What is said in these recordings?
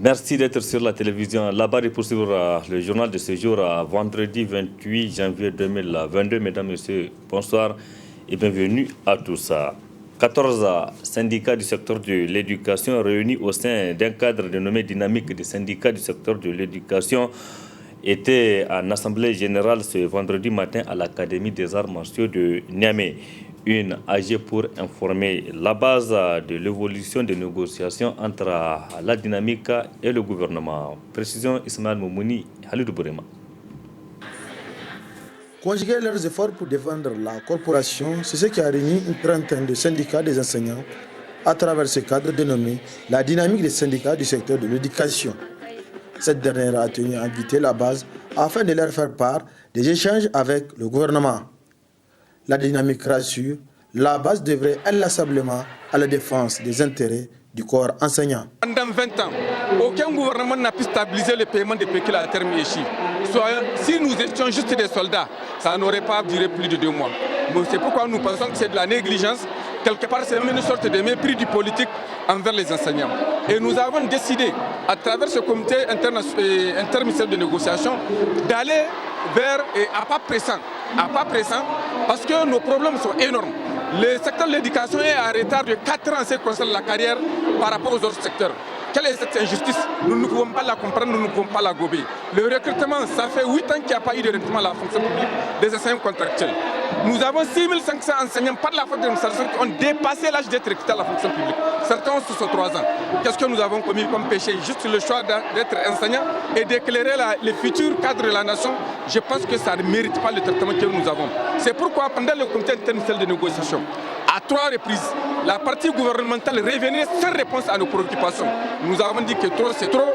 Merci d'être sur la télévision. Là-bas, de poursuivre le journal de ce jour, vendredi 28 janvier 2022. Mesdames, Messieurs, bonsoir et bienvenue à tous. 14 syndicats du secteur de l'éducation réunis au sein d'un cadre dénommé Dynamique des syndicats du secteur de l'éducation étaient en assemblée générale ce vendredi matin à l'Académie des arts martiaux de Niamey. Une AG pour informer la base de l'évolution des négociations entre la dynamique et le gouvernement. Précision Ismaël Moumouni, Halidou Bourema. Conjuguer leurs efforts pour défendre la corporation, c'est ce qui a réuni une trentaine de syndicats des enseignants à travers ce cadre dénommé la dynamique des syndicats du secteur de l'éducation. Cette dernière a tenu à inviter la base afin de leur faire part des échanges avec le gouvernement. La dynamique rassure, la base devrait inlassablement à la défense des intérêts du corps enseignant. Pendant 20 ans, aucun gouvernement n'a pu stabiliser le paiement des pécules à terme échu. Si nous étions juste des soldats, ça n'aurait pas duré plus de 2 mois. C'est pourquoi nous pensons que c'est de la négligence. Quelque part, c'est même une sorte de mépris du politique envers les enseignants. Et nous avons décidé, à travers ce comité interministériel de négociation, d'aller vers à pas pressant, parce que nos problèmes sont énormes. Le secteur de l'éducation est en retard de 4 ans en ce qui concerne la carrière par rapport aux autres secteurs. Quelle est cette injustice? Nous ne pouvons pas la comprendre, nous ne pouvons pas la gober. Le recrutement, ça fait 8 ans qu'il n'y a pas eu de recrutement à la fonction publique des enseignants contractuels. Nous avons 6500 enseignants par la faute de l'administration qui ont dépassé l'âge d'être recrutés à la fonction publique. Certains ont 63 ans. Qu'est-ce que nous avons commis comme péché? Juste le choix d'être enseignant et d'éclairer les futurs cadres de la nation. Je pense que ça ne mérite pas le traitement que nous avons. C'est pourquoi pendant le comité interministériel de négociation, à 3 reprises, la partie gouvernementale revenait sans réponse à nos préoccupations. Nous avons dit que trop, c'est trop.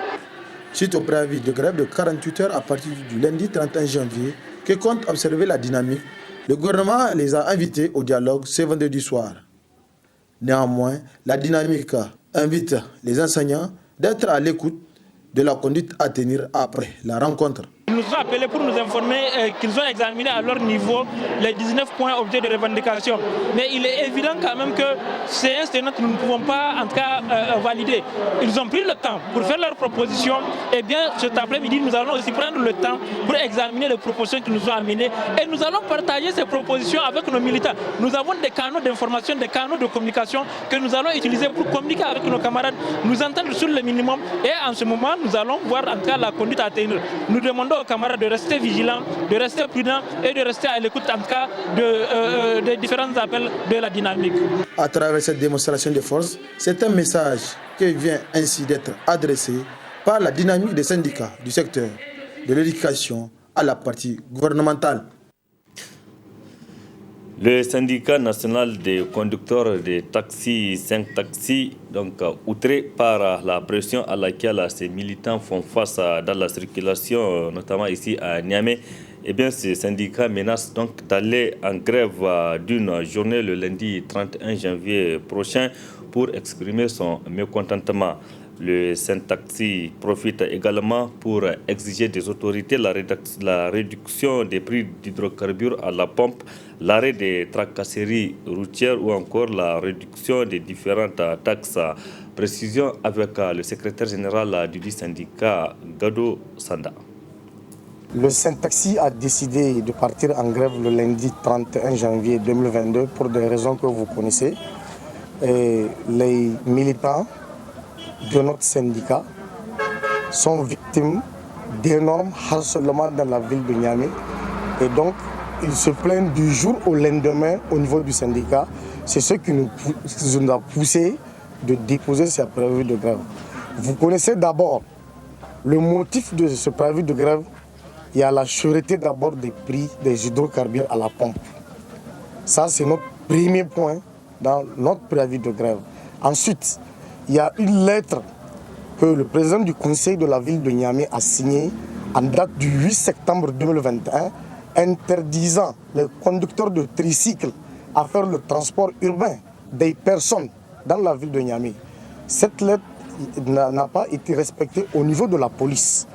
Suite au préavis de grève de 48 heures à partir du lundi 31 janvier, que compte observer la dynamique, le gouvernement les a invités au dialogue ce vendredi soir. Néanmoins, la dynamique invite les enseignants d'être à l'écoute de la conduite à tenir après la rencontre. Ils nous ont appelés pour nous informer qu'ils ont examiné à leur niveau les 19 points objets de revendication. Mais il est évident quand même que c'est un sténat que nous ne pouvons pas en tout cas valider. Ils ont pris le temps pour faire leurs propositions. Et bien cet après-midi, nous allons aussi prendre le temps pour examiner les propositions qu'ils nous ont amenées. Et nous allons partager ces propositions avec nos militants. Nous avons des canaux d'information, des canaux de communication que nous allons utiliser pour communiquer avec nos camarades, nous entendre sur le minimum. Et en ce moment, nous allons voir en tout cas la conduite à tenir. Nous demandons aux camarades de rester vigilants, de rester prudents et de rester à l'écoute en tout cas des différents appels de la dynamique. À travers cette démonstration de force, c'est un message qui vient ainsi d'être adressé par la dynamique des syndicats du secteur de l'éducation à la partie gouvernementale. Le syndicat national des conducteurs de taxis, 5 taxis, donc outré par la pression à laquelle ces militants font face dans la circulation, notamment ici à Niamey, eh bien, ce syndicat menace donc d'aller en grève d'une journée le lundi 31 janvier prochain pour exprimer son mécontentement. Le Saint-Taxi profite également pour exiger des autorités la réduction des prix d'hydrocarbures à la pompe, l'arrêt des tracasseries routières ou encore la réduction des différentes taxes. Précision avec le secrétaire général du syndicat, Gado Sanda. Le Saint-Taxi a décidé de partir en grève le lundi 31 janvier 2022 pour des raisons que vous connaissez. Et les militants de notre syndicat sont victimes d'énormes harcèlements dans la ville de Niamey. Et donc, ils se plaignent du jour au lendemain au niveau du syndicat. C'est ce qui nous a poussé de déposer ce préavis de grève. Vous connaissez d'abord le motif de ce préavis de grève. Il y a la sûreté d'abord des prix des hydrocarbures à la pompe. Ça, c'est notre premier point dans notre préavis de grève. Ensuite, il y a une lettre que le président du conseil de la ville de Niamey a signée en date du 8 septembre 2021 interdisant les conducteurs de tricycles à faire le transport urbain des personnes dans la ville de Niamey. Cette lettre n'a pas été respectée au niveau de la police.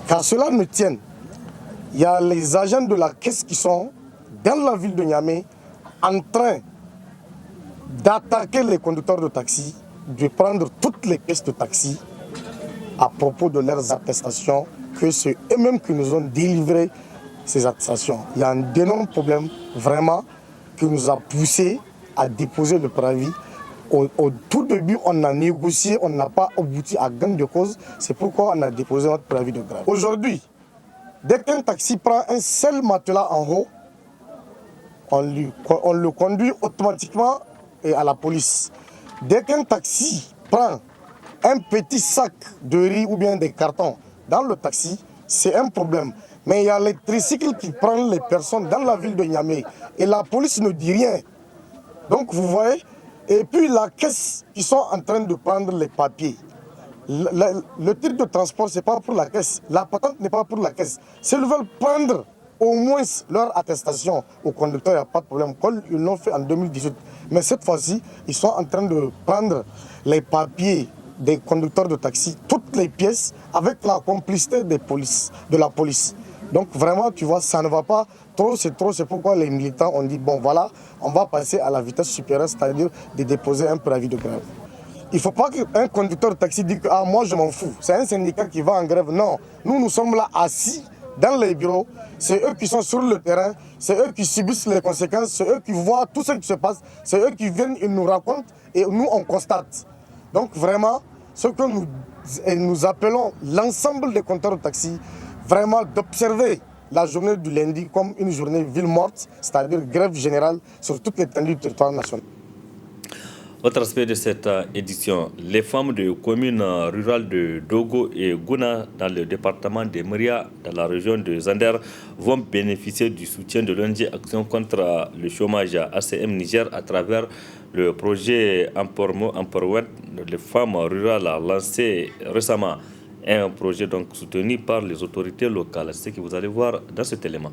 Car cela ne tienne, il y a les agents de la caisse qui sont dans la ville de Niamey en train d'attaquer les conducteurs de taxi, de prendre toutes les pièces de taxi à propos de leurs attestations que c'est eux-mêmes qui nous ont délivré ces attestations. Il y a un énorme problème vraiment qui nous a poussé à déposer le préavis. Au tout début, on a négocié, on n'a pas abouti à gain de cause. C'est pourquoi on a déposé notre préavis de grève. Aujourd'hui, dès qu'un taxi prend un seul matelas en haut, on le conduit automatiquement à la police. Dès qu'un taxi prend un petit sac de riz ou bien des cartons dans le taxi, c'est un problème. Mais il y a les tricycles qui prennent les personnes dans la ville de Niamey et la police ne dit rien. Donc vous voyez, et puis la caisse, ils sont en train de prendre les papiers. Le titre de transport, ce n'est pas pour la caisse. La patente n'est pas pour la caisse. S'ils veulent prendre au moins leur attestation au conducteur, il n'y a pas de problème. Comme ils l'ont fait en 2018. Mais cette fois-ci, ils sont en train de prendre les papiers des conducteurs de taxi, toutes les pièces, avec la complicité de la police. Donc vraiment, tu vois, ça ne va pas. Trop, c'est pourquoi les militants ont dit, bon voilà, on va passer à la vitesse supérieure, c'est-à-dire de déposer un préavis de grève. Il ne faut pas qu'un conducteur de taxi dise que ah, moi je m'en fous, c'est un syndicat qui va en grève. Non, nous sommes là assis dans les bureaux, c'est eux qui sont sur le terrain, c'est eux qui subissent les conséquences, c'est eux qui voient tout ce qui se passe, c'est eux qui viennent, ils nous racontent et nous on constate. Donc vraiment, ce que nous appelons l'ensemble des conducteurs de taxi, vraiment d'observer la journée du lundi comme une journée ville morte, c'est-à-dire grève générale sur toute l'étendue du territoire national. Autre aspect de cette édition, les femmes de communes rurales de Dogo et Gouna dans le département de Myria, dans la région de Zander, vont bénéficier du soutien de l'ONG Action contre le chômage ACM Niger à travers le projet Empowerment des femmes rurales lancé récemment. Un projet donc soutenu par les autorités locales. C'est ce que vous allez voir dans cet élément.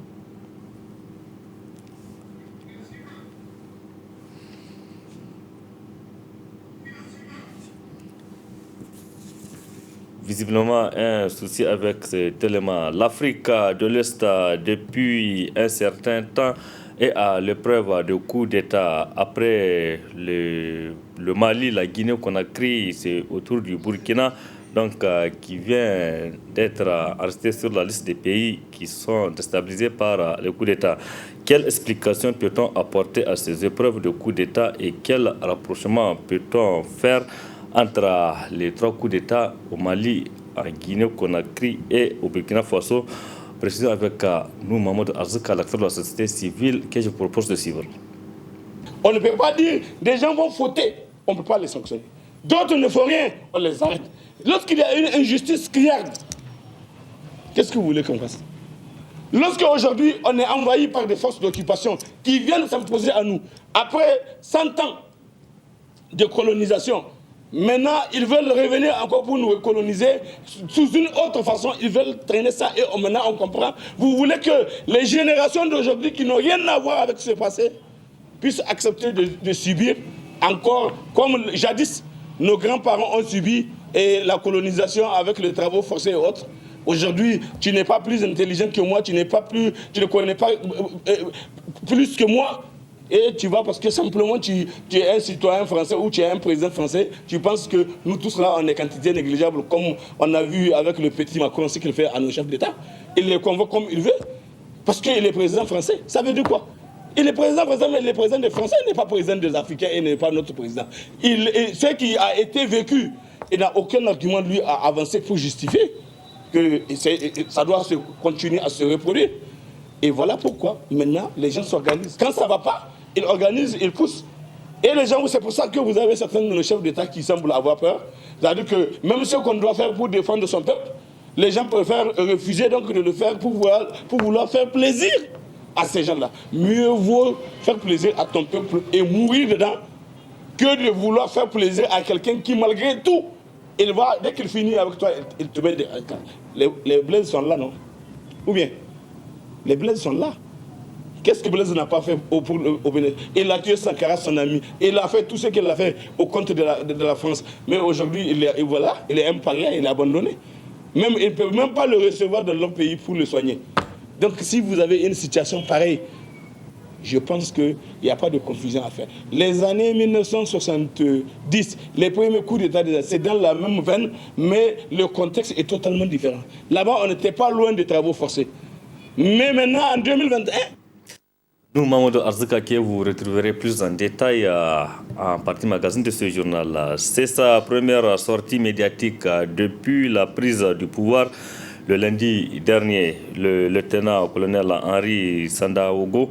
Visiblement, un souci avec cet élément. L'Afrique de l'Est, depuis un certain temps, est à l'épreuve de coups d'État. Après le Mali, la Guinée-Conakry, c'est autour du Burkina, donc qui vient d'être resté sur la liste des pays qui sont déstabilisés par les coups d'État. Quelle explication peut-on apporter à ces épreuves de coups d'État et quel rapprochement peut-on faire entre les trois coups d'État au Mali, en Guinée-Conakry et au Burkina Faso? Précisons avec nous, Mahmoud Arzika, l'acteur de la société civile, que je propose de suivre. On ne peut pas dire des gens vont fauter, on ne peut pas les sanctionner. D'autres ne font rien, on les arrête. Lorsqu'il y a une injustice criarde, qu'est-ce que vous voulez qu'on fasse? Lorsqu'aujourd'hui on est envahi par des forces d'occupation qui viennent s'imposer à nous, après 100 ans de colonisation, maintenant ils veulent revenir encore pour nous recoloniser sous une autre façon, ils veulent traîner ça et maintenant on comprend. Vous voulez que les générations d'aujourd'hui qui n'ont rien à voir avec ce passé puissent accepter de subir encore, comme jadis nos grands-parents ont subi et la colonisation avec les travaux forcés et autres. Aujourd'hui, tu n'es pas plus intelligent que moi, tu ne connais pas plus que moi. Et tu vas parce que simplement tu es un citoyen français ou tu es un président français, tu penses que nous tous là, on est quantité négligeable, comme on a vu avec le petit Macron, ce qu'il fait à nos chefs d'État. Il les convoque comme il veut, parce qu'il est président français. Ça veut dire quoi? Il est président français, mais il est président des Français, il n'est pas président des Africains, il n'est pas notre président. Ce qui a été vécu, il n'a aucun argument lui à avancer pour justifier que ça doit continuer à se reproduire. Et voilà pourquoi maintenant les gens s'organisent. Quand ça ne va pas, ils organisent, ils poussent. Et les gens, c'est pour ça que vous avez certains de nos chefs d'État qui semblent avoir peur. C'est-à-dire que même ce qu'on doit faire pour défendre son peuple, les gens préfèrent refuser donc de le faire pour vouloir faire plaisir à ces gens-là. Mieux vaut faire plaisir à ton peuple et mourir dedans que de vouloir faire plaisir à quelqu'un qui, malgré tout, il va, dès qu'il finit avec toi, il te met des... Les blaises sont là, non? Ou bien, les blaises sont là. Qu'est-ce que Blaise n'a pas fait au Bénin? Il a tué Sankara, son ami. Il a fait tout ce qu'il a fait au compte de la France. Mais aujourd'hui, il est un paria, il est abandonné. Même, ils ne peuvent même pas le recevoir dans leur pays pour le soigner. Donc si vous avez une situation pareille, Je pense qu'il n'y a pas de confusion à faire. Les années 1970, les premiers coups d'État, c'est dans la même veine, mais le contexte est totalement différent. Là-bas, on n'était pas loin des travaux forcés. Mais maintenant, en 2021... Nous, Mamadou Arzika, que vous retrouverez plus en détail en partie magazine de ce journal. C'est sa première sortie médiatique depuis la prise du pouvoir. Le lundi dernier, le lieutenant-colonel Henri Sandaogo,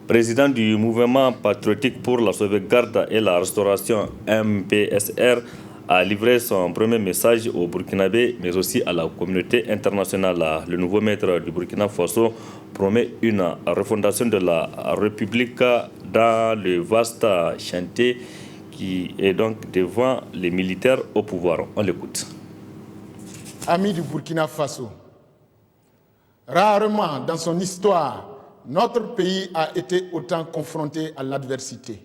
président du mouvement patriotique pour la sauvegarde et la restauration MPSR, a livré son premier message aux Burkinabés, mais aussi à la communauté internationale. Le nouveau maître du Burkina Faso promet une refondation de la République dans le vaste chantier qui est donc devant les militaires au pouvoir. On l'écoute. Amis du Burkina Faso, rarement dans son histoire, notre pays a été autant confronté à l'adversité.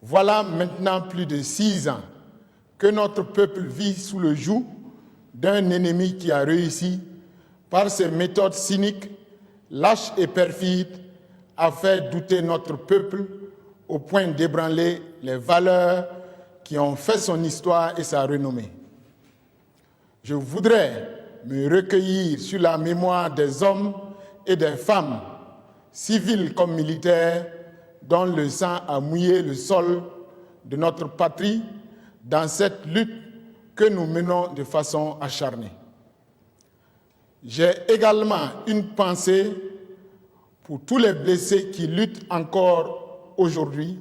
Voilà maintenant plus de 6 ans que notre peuple vit sous le joug d'un ennemi qui a réussi, par ses méthodes cyniques, lâches et perfides, à faire douter notre peuple au point d'ébranler les valeurs qui ont fait son histoire et sa renommée. Je voudrais me recueillir sur la mémoire des hommes et des femmes, civils comme militaires, dont le sang a mouillé le sol de notre patrie dans cette lutte que nous menons de façon acharnée. J'ai également une pensée pour tous les blessés qui luttent encore aujourd'hui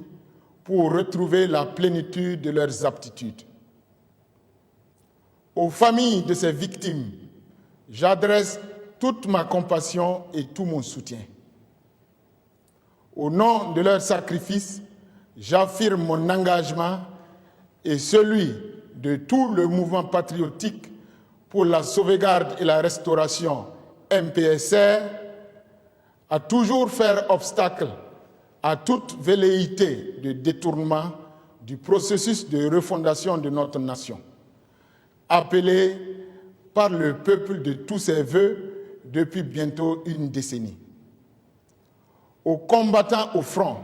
pour retrouver la plénitude de leurs aptitudes. Aux familles de ces victimes, j'adresse toute ma compassion et tout mon soutien. Au nom de leur sacrifice, j'affirme mon engagement et celui de tout le mouvement patriotique pour la sauvegarde et la restauration MPSR à toujours faire obstacle à toute velléité de détournement du processus de refondation de notre nation, appelé par le peuple de tous ses voeux depuis bientôt une décennie. Aux combattants au front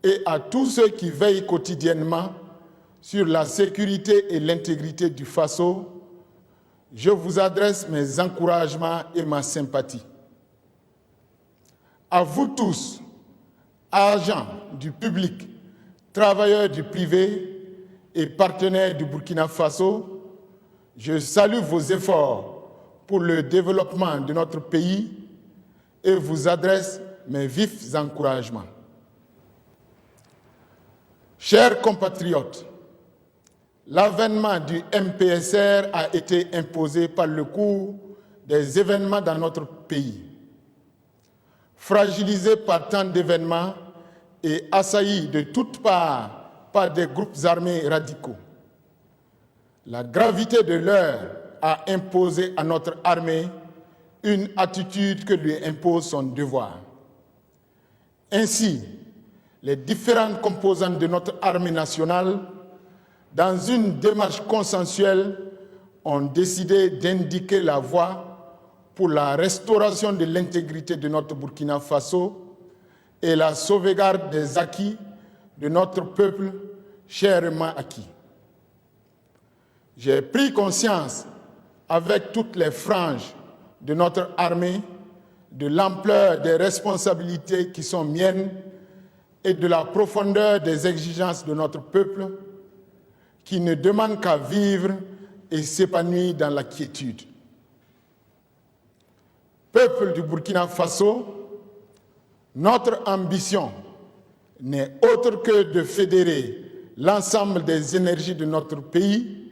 et à tous ceux qui veillent quotidiennement sur la sécurité et l'intégrité du Faso, je vous adresse mes encouragements et ma sympathie. À vous tous, agents du public, travailleurs du privé et partenaires du Burkina Faso, je salue vos efforts pour le développement de notre pays et vous adresse mes vifs encouragements. Chers compatriotes, l'avènement du MPSR a été imposé par le cours des événements dans notre pays. Fragilisé par tant d'événements et assailli de toutes parts par des groupes armés radicaux, la gravité de l'heure a imposé à notre armée une attitude que lui impose son devoir. Ainsi, les différentes composantes de notre armée nationale, dans une démarche consensuelle, ont décidé d'indiquer la voie pour la restauration de l'intégrité de notre Burkina Faso et la sauvegarde des acquis de notre peuple chèrement acquis. J'ai pris conscience, avec toutes les franges de notre armée, de l'ampleur des responsabilités qui sont miennes et de la profondeur des exigences de notre peuple, qui ne demande qu'à vivre et s'épanouir dans la quiétude. Peuple du Burkina Faso, notre ambition n'est autre que de fédérer l'ensemble des énergies de notre pays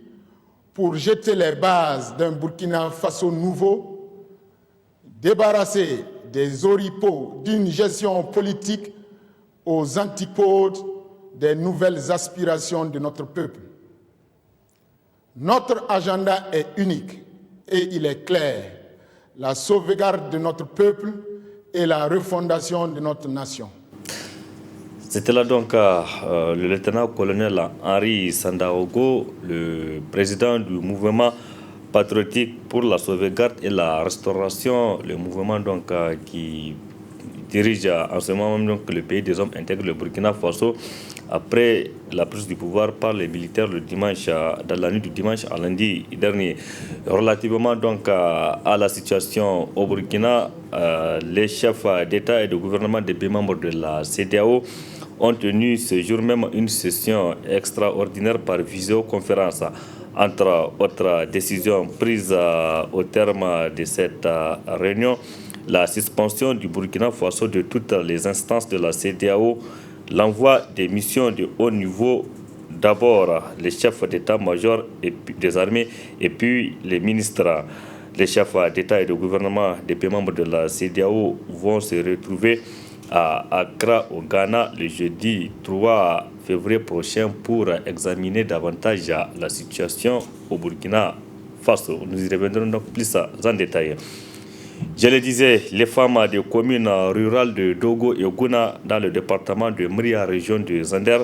pour jeter les bases d'un Burkina Faso nouveau, débarrassé des oripeaux d'une gestion politique aux antipodes des nouvelles aspirations de notre peuple. Notre agenda est unique et il est clair, la sauvegarde de notre peuple et la refondation de notre nation. C'était là donc le lieutenant-colonel Henri Sandaogo, le président du mouvement patriotique pour la sauvegarde et la restauration, le mouvement donc qui dirige en ce moment même donc, le pays des hommes intègre le Burkina Faso après la prise du pouvoir par les militaires le dimanche, dans la nuit du dimanche à lundi dernier. Relativement donc à la situation au Burkina, les chefs d'État et de gouvernement des pays membres de la CEDEAO ont tenu ce jour même une session extraordinaire par visioconférence. Entre autres décisions prises au terme de cette réunion, la suspension du Burkina Faso de toutes les instances de la CEDEAO, l'envoi des missions de haut niveau, d'abord les chefs d'état-major des armées et puis les ministres. Les chefs d'État et de gouvernement des pays membres de la CEDEAO vont se retrouver à Accra, au Ghana, le jeudi 3 février prochain pour examiner davantage la situation au Burkina Faso. Nous y reviendrons donc plus en détail. Je le disais, les femmes des communes rurales de Dogo et Gouna dans le département de Mria, région de Zander,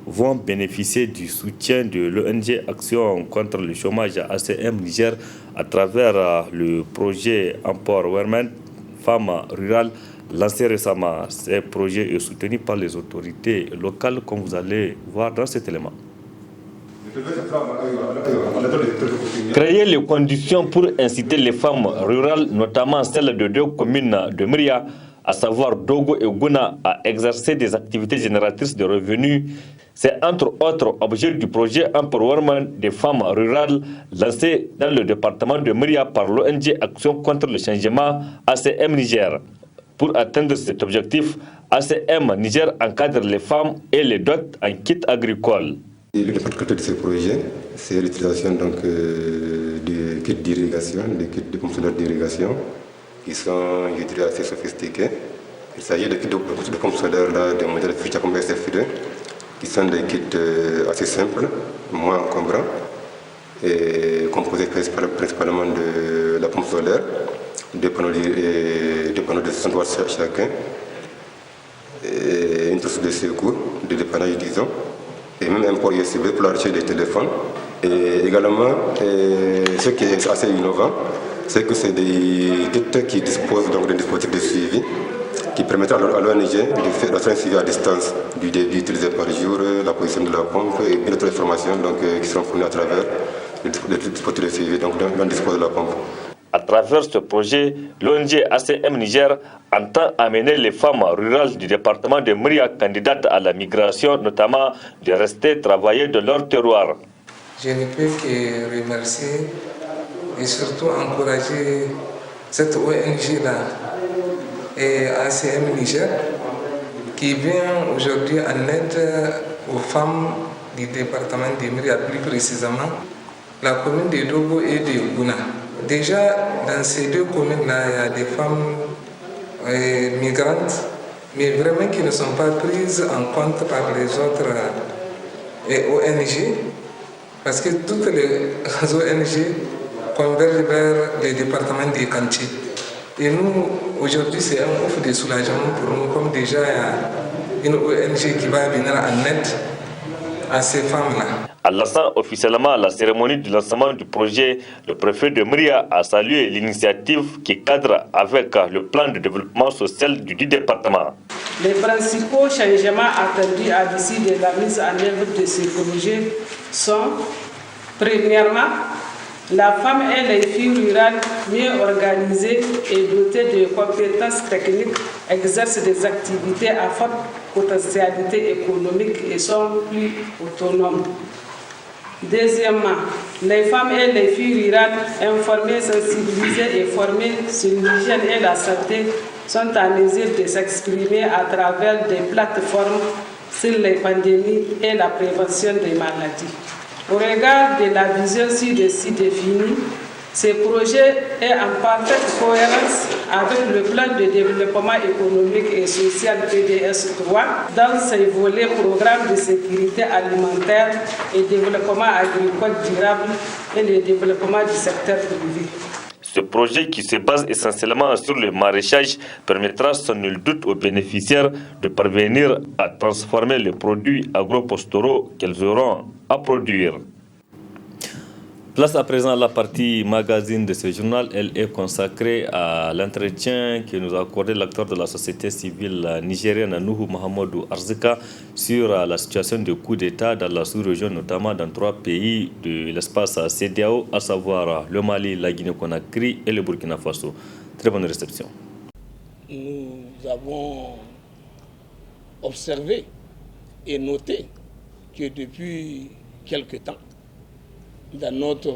vont bénéficier du soutien de l'ONG Action contre le chômage ACM Niger à travers le projet Empowerment Femmes Rurales lancé récemment. Ce projet est soutenu par les autorités locales, comme vous allez voir dans cet élément. Créer les conditions pour inciter les femmes rurales, notamment celles de deux communes de Mria, à savoir Dogo et Gouna, à exercer des activités génératrices de revenus, c'est entre autres objet du projet Empowerment des femmes rurales lancé dans le département de Mria par l'ONG Action contre le changement ACM Niger. Pour atteindre cet objectif, ACM Niger encadre les femmes et les dote en kit agricole. Le particularité de ce projet, c'est l'utilisation de kits d'irrigation, des kits de pompes solaires d'irrigation, qui sont, je dirais, assez sophistiqués. Il s'agit de kits de pompes solaires de modèle Future comme SF2, qui sont des kits assez simples, moins encombrants, et composés principalement de la pompe solaire, deux panneaux de 60 watts chacun, et une trousse de secours, de dépannage disons, et même un port USB pour la recharge des téléphones. Et également, ce qui est assez innovant, c'est que c'est des kits qui disposent donc d'un dispositif de suivi qui permettra à l'ONG de faire un suivi à distance du débit utilisé par jour, la position de la pompe et bien d'autres informations qui seront fournies à travers le dispositif de suivi dont dispose de la pompe. À travers ce projet, l'ONG ACM Niger entend amener les femmes rurales du département de Mria, candidates à la migration, notamment de rester travailler de leur terroir. Je ne peux que remercier et surtout encourager cette ONG-là et ACM Niger qui vient aujourd'hui en aide aux femmes du département de Mria, plus précisément la commune de Dogo et de Gouna. Déjà, dans ces deux communes-là, il y a des femmes migrantes, mais vraiment qui ne sont pas prises en compte par les autres ONG, parce que toutes les ONG convergent vers les départements des Kanché. Et nous, aujourd'hui, c'est un offre de soulagement pour nous, comme déjà il y a une ONG qui va venir en aide à ces femmes-là. En lançant officiellement la cérémonie du lancement du projet, le préfet de Mria a salué l'initiative qui cadre avec le plan de développement social du département. Les principaux changements attendus à l'issue de la mise en œuvre de ce projet sont, premièrement, la femme et les filles rurales mieux organisées et dotées de compétences techniques exercent des activités à forte potentialité économique et sont plus autonomes. Deuxièmement, les femmes et les filles rurales informées, sensibilisées et formées sur l'hygiène et la santé sont en mesure de s'exprimer à travers des plateformes sur les pandémies et la prévention des maladies. Au regard de la vision ci-dessus définie, ce projet est en parfaite cohérence avec le plan de développement économique et social PDS 3 dans ses volets programme de sécurité alimentaire et développement agricole durable et le développement du secteur privé. Ce projet qui se base essentiellement sur le maraîchage permettra sans nul doute aux bénéficiaires de parvenir à transformer les produits agro-pastoraux qu'elles auront à produire. Place à présent à la partie magazine de ce journal. Elle est consacrée à l'entretien que nous a accordé l'acteur de la société civile nigérienne Nuhu Mohamedou Arzika sur la situation de coup d'État dans la sous-région, notamment dans 3 pays de l'espace CEDEAO, à savoir le Mali, la Guinée-Conakry et le Burkina Faso. Très bonne réception. Nous avons observé et noté que depuis quelque temps, dans notre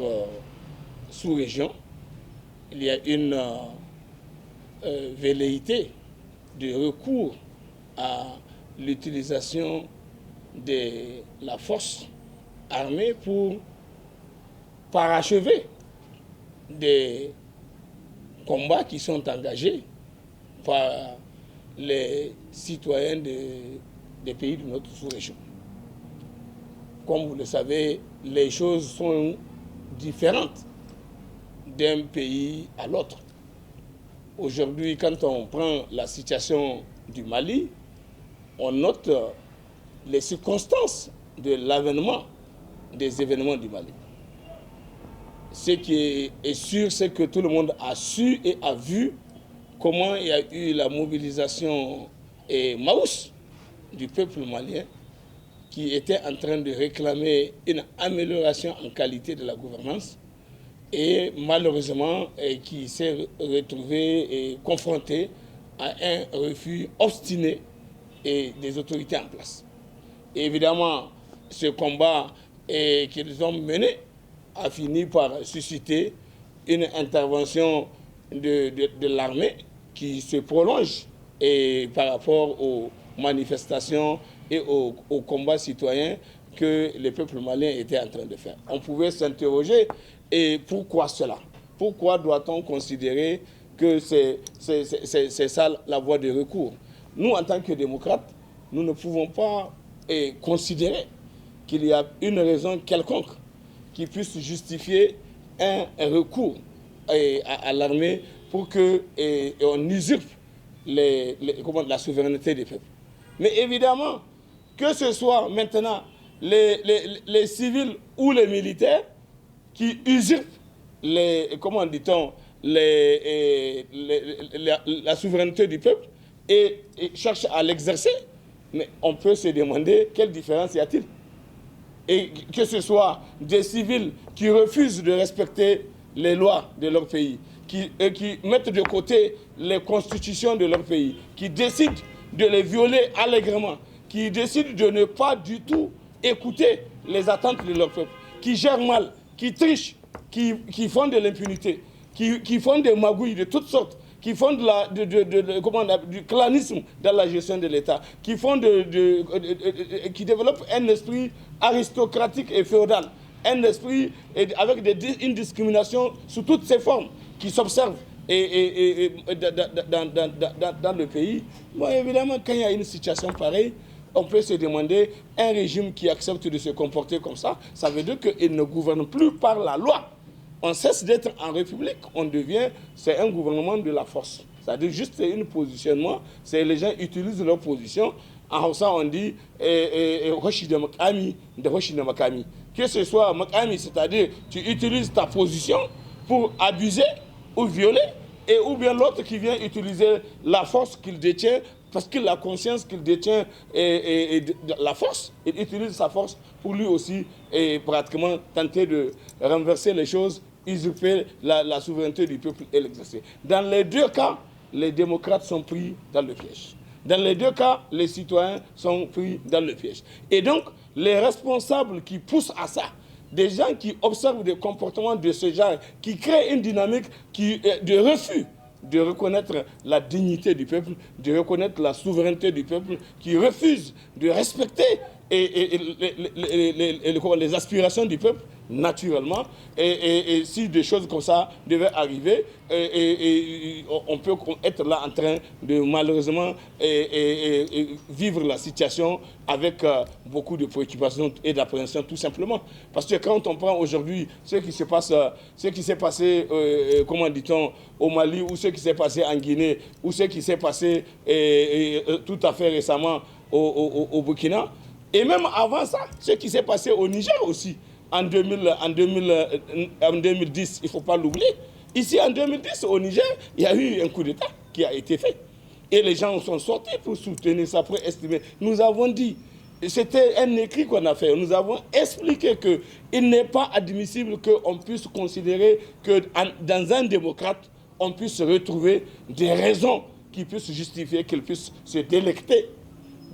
sous-région, il y a une velléité de recours à l'utilisation de la force armée pour parachever des combats qui sont engagés par les citoyens des pays de notre sous-région. Comme vous le savez, les choses sont différentes d'un pays à l'autre. Aujourd'hui, quand on prend la situation du Mali, on note les circonstances de l'avènement des événements du Mali. Ce qui est sûr, c'est que tout le monde a su et a vu comment il y a eu la mobilisation maousse du peuple malien qui était en train de réclamer une amélioration en qualité de la gouvernance et malheureusement qui s'est retrouvé confronté à un refus obstiné des autorités en place. Et évidemment, ce combat qu'ils ont mené a fini par susciter une intervention de l'armée qui se prolonge par rapport aux manifestations et aux combats citoyens que le peuple malien était en train de faire. On pouvait s'interroger, et pourquoi cela? Pourquoi doit-on considérer que c'est ça la voie de recours? Nous, en tant que démocrates, nous ne pouvons pas considérer qu'il y a une raison quelconque qui puisse justifier un recours à l'armée pour qu'on usurpe la souveraineté des peuples. Mais évidemment, que ce soit maintenant les civils ou les militaires qui usurpent la souveraineté du peuple et cherchent à l'exercer, mais on peut se demander quelle différence y a-t-il. Et que ce soit des civils qui refusent de respecter les lois de leur pays, qui mettent de côté les constitutions de leur pays, qui décident de les violer allègrement, qui décident de ne pas du tout écouter les attentes de leur peuple, qui gèrent mal, qui trichent, qui font de l'impunité, qui font des magouilles de toutes sortes, qui font du clanisme dans la gestion de l'État, qui développent un esprit aristocratique et féodal, un esprit avec une discrimination sous toutes ses formes qui s'observent dans le pays. Bon, évidemment, quand il y a une situation pareille, on peut se demander, un régime qui accepte de se comporter comme ça, ça veut dire qu'il ne gouverne plus par la loi. On cesse d'être en république, c'est un gouvernement de la force. C'est-à-dire juste un positionnement, les gens utilisent leur position. En ça, on dit que ce soit Makami, c'est-à-dire tu utilises ta position pour abuser ou violer, ou bien l'autre qui vient utiliser la force qu'il détient, parce qu'il a conscience qu'il détient la force, il utilise sa force pour lui aussi pratiquement tenter de renverser les choses, usurper la souveraineté du peuple et l'exercer. Dans les deux cas, les démocrates sont pris dans le piège. Dans les deux cas, les citoyens sont pris dans le piège. Et donc, les responsables qui poussent à ça, des gens qui observent des comportements de ce genre, qui créent une dynamique de refus de reconnaître la dignité du peuple, de reconnaître la souveraineté du peuple, qui refusent de respecter les aspirations du peuple, naturellement. Et si des choses comme ça devaient arriver, on peut être là en train de malheureusement vivre la situation avec beaucoup de préoccupations et d'appréhension, tout simplement. Parce que quand on prend aujourd'hui ce qui s'est passé, comment dit-on, au Mali, ou ce qui s'est passé en Guinée, ou ce qui s'est passé tout à fait récemment au Burkina, et même avant ça, ce qui s'est passé au Niger aussi, en 2010, il ne faut pas l'oublier. Ici, en 2010, au Niger, il y a eu un coup d'État qui a été fait. Et les gens sont sortis pour soutenir ça, pour estimer. Nous avons dit, c'était un écrit qu'on a fait, nous avons expliqué qu'il n'est pas admissible qu'on puisse considérer que dans un démocrate, on puisse retrouver des raisons qui puissent justifier qu'il puisse se délecter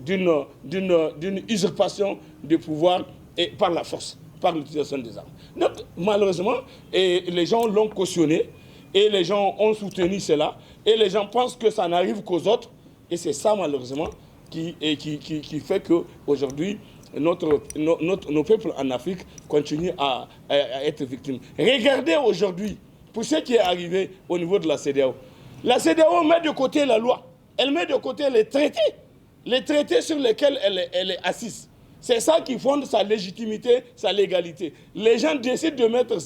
d'une usurpation de pouvoir et par la force, par l'utilisation des armes. Donc, malheureusement, les gens l'ont cautionné et les gens ont soutenu cela et les gens pensent que ça n'arrive qu'aux autres et c'est ça malheureusement qui fait qu'aujourd'hui nos peuples en Afrique continuent à être victimes. Regardez aujourd'hui, pour ce qui est arrivé au niveau de la CEDEAO. La CEDEAO met de côté la loi, elle met de côté les traités sur lesquels elle est assise. C'est ça qui fonde sa légitimité, sa légalité. Les gens décident de mettre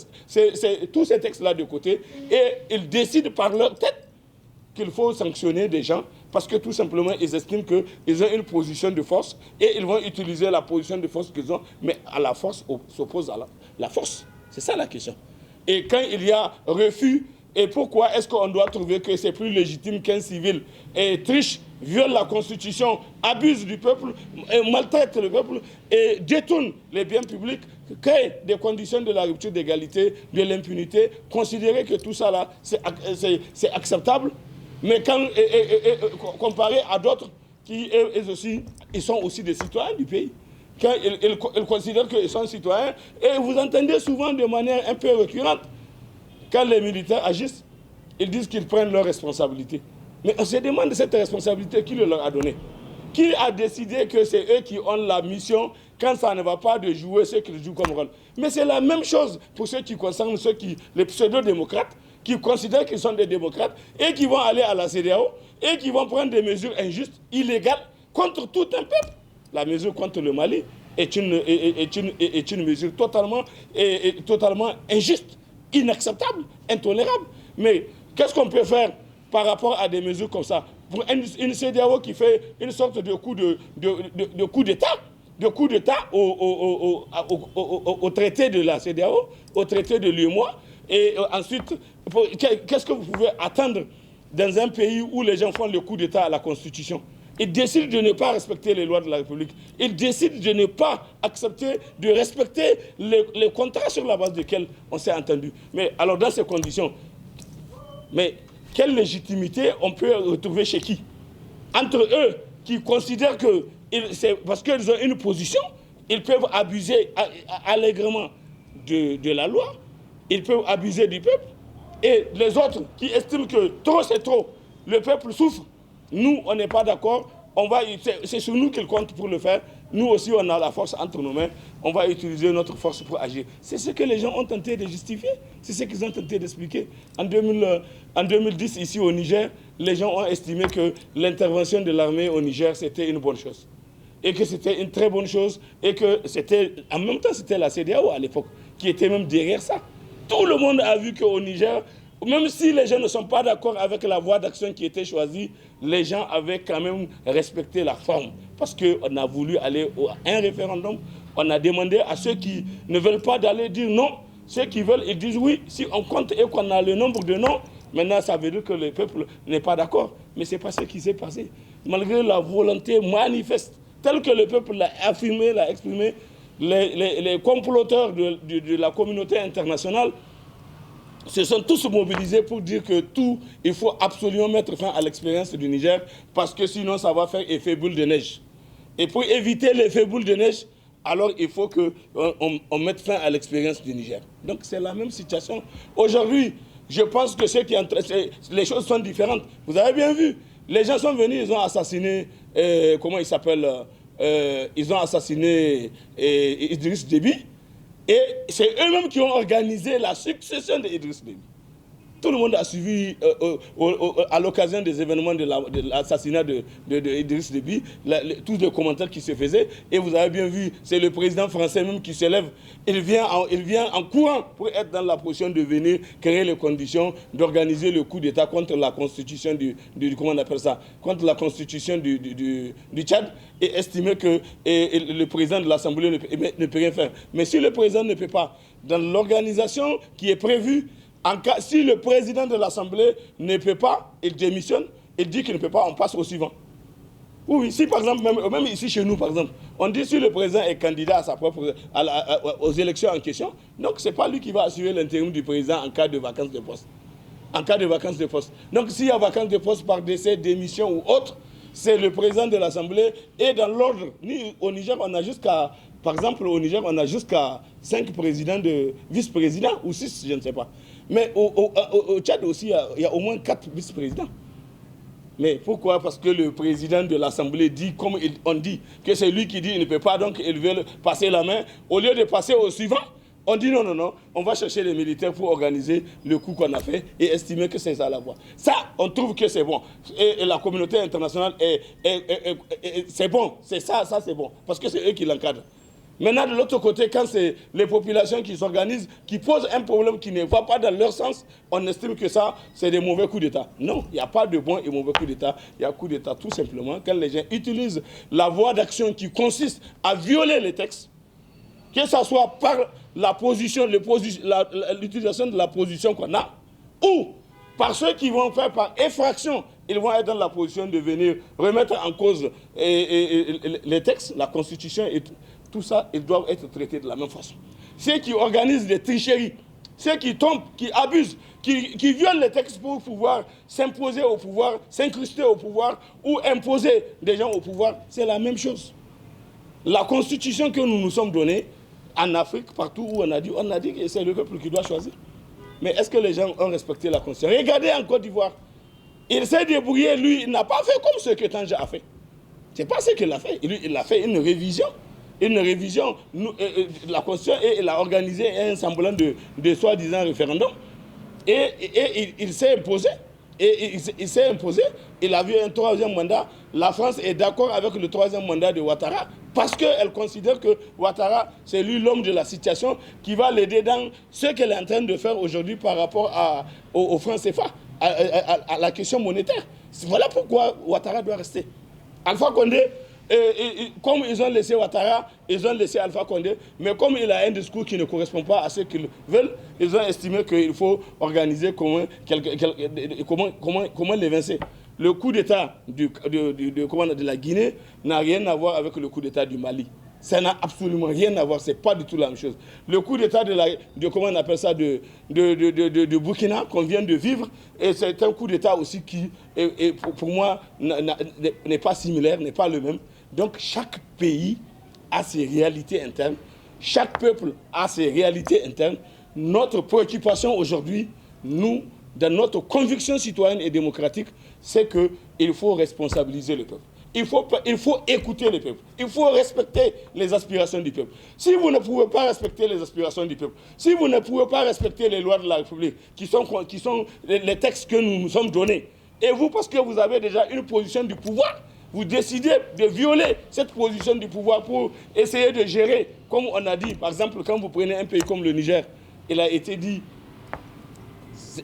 tous ces textes-là de côté et ils décident par leur tête qu'il faut sanctionner des gens parce que tout simplement ils estiment qu'ils ont une position de force et ils vont utiliser la position de force qu'ils ont, mais à la force s'oppose à la force. C'est ça la question. Et quand il y a refus, et pourquoi est-ce qu'on doit trouver que c'est plus légitime qu'un civil et triche, viole la Constitution, abuse du peuple, et maltraite le peuple et détourne les biens publics, crée des conditions de la rupture d'égalité, de l'impunité, considérer que tout ça là, c'est acceptable, mais quand comparé à d'autres qui ils sont aussi des citoyens du pays. Quand ils considèrent qu'ils sont citoyens, et vous entendez souvent de manière un peu récurrente, quand les militaires agissent, ils disent qu'ils prennent leurs responsabilités. Mais on se demande cette responsabilité, qui le leur a donnée? Qui a décidé que c'est eux qui ont la mission, quand ça ne va pas, de jouer ce qu'ils jouent comme rôle? Mais c'est la même chose pour ceux qui concernent les pseudo-démocrates, qui considèrent qu'ils sont des démocrates, et qui vont aller à la CEDEAO, et qui vont prendre des mesures injustes, illégales, contre tout un peuple. La mesure contre le Mali est une mesure totalement injuste, inacceptable, intolérable. Mais qu'est-ce qu'on peut faire par rapport à des mesures comme ça? Pour une CEDEAO qui fait une sorte de coup d'État au traité de la CEDEAO, au traité de l'UEMOA, et ensuite, qu'est-ce que vous pouvez attendre dans un pays où les gens font le coup d'État à la Constitution? Ils décident de ne pas respecter les lois de la République. Ils décident de ne pas accepter, de respecter les contrats sur la base desquels on s'est entendu. Mais alors, dans ces conditions, mais quelle légitimité on peut retrouver chez qui? Entre eux, qui considèrent que c'est parce qu'ils ont une position, ils peuvent abuser allègrement de la loi, ils peuvent abuser du peuple, et les autres qui estiment que trop c'est trop, le peuple souffre. Nous, on n'est pas d'accord, c'est sur nous qu'ils comptent pour le faire. Nous aussi, on a la force entre nos mains, on va utiliser notre force pour agir. C'est ce que les gens ont tenté de justifier, c'est ce qu'ils ont tenté d'expliquer. En 2010, ici au Niger, les gens ont estimé que l'intervention de l'armée au Niger, c'était une bonne chose. Et que c'était une très bonne chose, et que en même temps, c'était la CEDEAO à l'époque, qui était même derrière ça. Tout le monde a vu qu'au Niger, même si les gens ne sont pas d'accord avec la voie d'action qui était choisie, les gens avaient quand même respecté la forme. Parce qu'on a voulu aller à un référendum, on a demandé à ceux qui ne veulent pas d'aller dire non. Ceux qui veulent, ils disent oui. Si on compte et qu'on a le nombre de non, maintenant ça veut dire que le peuple n'est pas d'accord. Mais ce n'est pas ce qui s'est passé. Malgré la volonté manifeste, telle que le peuple l'a affirmé, l'a exprimé, les comploteurs de la communauté internationale se sont tous mobilisés pour dire que il faut absolument mettre fin à l'expérience du Niger parce que sinon ça va faire effet boule de neige. Et pour éviter l'effet boule de neige, alors il faut qu'on mette fin à l'expérience du Niger. Donc c'est la même situation. Aujourd'hui, je pense que les choses sont différentes. Vous avez bien vu, les gens sont venus, ils ont assassiné, comment il s'appelle, ils ont assassiné Idriss Déby. Et c'est eux-mêmes qui ont organisé la succession d'Idriss Déby. Tout le monde a suivi à l'occasion des événements de l'assassinat d'Idriss Déby, tous les commentaires qui se faisaient. Et vous avez bien vu, c'est le président français même qui se lève. Il vient en courant pour être dans la position de venir créer les conditions d'organiser le coup d'État contre la constitution comment on appelle ça, contre la constitution du Tchad, et estimer que le président de l'Assemblée ne peut rien faire. Mais si le président ne peut pas, dans l'organisation qui est prévue, si le président de l'Assemblée ne peut pas, il démissionne, il dit qu'il ne peut pas, on passe au suivant. Oui, si par exemple, même ici chez nous, par exemple, on dit si le président est candidat aux élections en question, donc ce n'est pas lui qui va assurer l'intérim du président en cas de vacances de poste. En cas de vacances de poste. Donc s'il y a vacances de poste par décès, démission ou autre, c'est le président de l'Assemblée. Et dans l'ordre, au Niger, on a jusqu'à, par exemple, au Niger, on a jusqu'à 5 présidents de vice-présidents, ou 6, je ne sais pas. Mais au Tchad aussi, il y a au moins 4 vice-présidents. Mais pourquoi? Parce que le président de l'Assemblée dit, comme on dit, que c'est lui qui dit qu'il ne peut pas, donc ils veulent passer la main. Au lieu de passer au suivant, on dit non, on va chercher les militaires pour organiser le coup qu'on a fait et estimer que c'est ça la voie. Ça, on trouve que c'est bon. Et la communauté internationale, c'est bon. C'est ça c'est bon. Parce que c'est eux qui l'encadrent. Maintenant, de l'autre côté, quand c'est les populations qui s'organisent, qui posent un problème qui ne va pas dans leur sens, on estime que ça, c'est des mauvais coups d'État. Non, il n'y a pas de bons et mauvais coups d'État. Il y a coup d'État tout simplement quand les gens utilisent la voie d'action qui consiste à violer les textes, que ce soit par la position, l'utilisation de la position qu'on a, ou par ceux qui vont faire par effraction, ils vont être dans la position de venir remettre en cause les textes, la Constitution et tout ça, ils doivent être traités de la même façon. Ceux qui organisent des tricheries, ceux qui tombent, qui abusent, qui violent les textes pour pouvoir s'imposer au pouvoir, s'incruster au pouvoir ou imposer des gens au pouvoir, c'est la même chose. La Constitution que nous nous sommes donnée, en Afrique, partout où on a dit que c'est le peuple qui doit choisir. Mais est-ce que les gens ont respecté la Constitution? Regardez en Côte d'Ivoire. Il s'est débrouillé, lui, il n'a pas fait comme ce que Tandja a fait. C'est pas ce qu'il a fait. Il a fait une révision. Une révision de la Constitution et il a organisé un semblant de soi-disant référendum. Et il s'est imposé. Il s'est imposé. Il a vu un 3e mandat. La France est d'accord avec le 3e mandat de Ouattara parce qu'elle considère que Ouattara, c'est lui l'homme de la situation qui va l'aider dans ce qu'elle est en train de faire aujourd'hui par rapport au franc CFA, à la question monétaire. Voilà pourquoi Ouattara doit rester. Alpha Condé, comme ils ont laissé Ouattara, ils ont laissé Alpha Condé, mais comme il a un discours qui ne correspond pas à ce qu'ils veulent, ils ont estimé qu'il faut organiser comment l'évincer. Le coup d'État de la Guinée n'a rien à voir avec le coup d'État du Mali. Ça n'a absolument rien à voir, ce n'est pas du tout la même chose. Le coup d'État comment on appelle ça, de Burkina qu'on vient de vivre, et c'est un coup d'État aussi qui, pour moi, n'est pas similaire, n'est pas le même. Donc chaque pays a ses réalités internes, chaque peuple a ses réalités internes. Notre préoccupation aujourd'hui, nous, dans notre conviction citoyenne et démocratique, c'est qu'il faut responsabiliser le peuple. Il faut écouter le peuple. Il faut respecter les aspirations du peuple. Si vous ne pouvez pas respecter les aspirations du peuple, si vous ne pouvez pas respecter les lois de la République, qui sont les textes que nous nous sommes donnés, et vous, parce que vous avez déjà une position du pouvoir, vous décidez de violer cette position du pouvoir pour essayer de gérer, comme on a dit, par exemple, quand vous prenez un pays comme le Niger, il a été dit,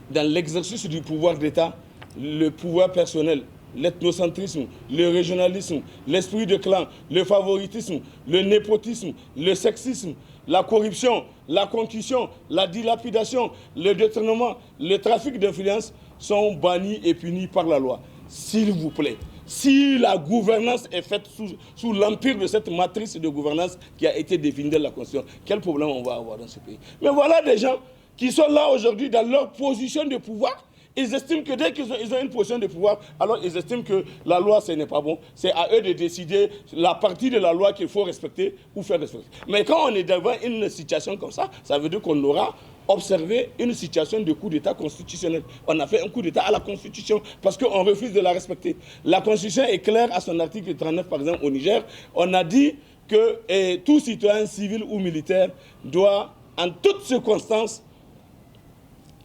dans l'exercice du pouvoir d'État, le pouvoir personnel, l'ethnocentrisme, le régionalisme, l'esprit de clan, le favoritisme, le népotisme, le sexisme, la corruption, la concussion, la dilapidation, le détournement, le trafic d'influence sont bannis et punis par la loi. S'il vous plaît, si la gouvernance est faite sous l'empire de cette matrice de gouvernance qui a été définie dans la Constitution, quel problème on va avoir dans ce pays? Mais voilà des gens qui sont là aujourd'hui dans leur position de pouvoir. Ils estiment que dès qu'ils ont une position de pouvoir, alors ils estiment que la loi, ce n'est pas bon. C'est à eux de décider la partie de la loi qu'il faut respecter ou faire respecter. Mais quand on est devant une situation comme ça, ça veut dire qu'on aura observé une situation de coup d'État constitutionnel. On a fait un coup d'État à la Constitution parce qu'on refuse de la respecter. La Constitution est claire à son article 39, par exemple, au Niger. On a dit que tout citoyen civil ou militaire doit, en toutes circonstances,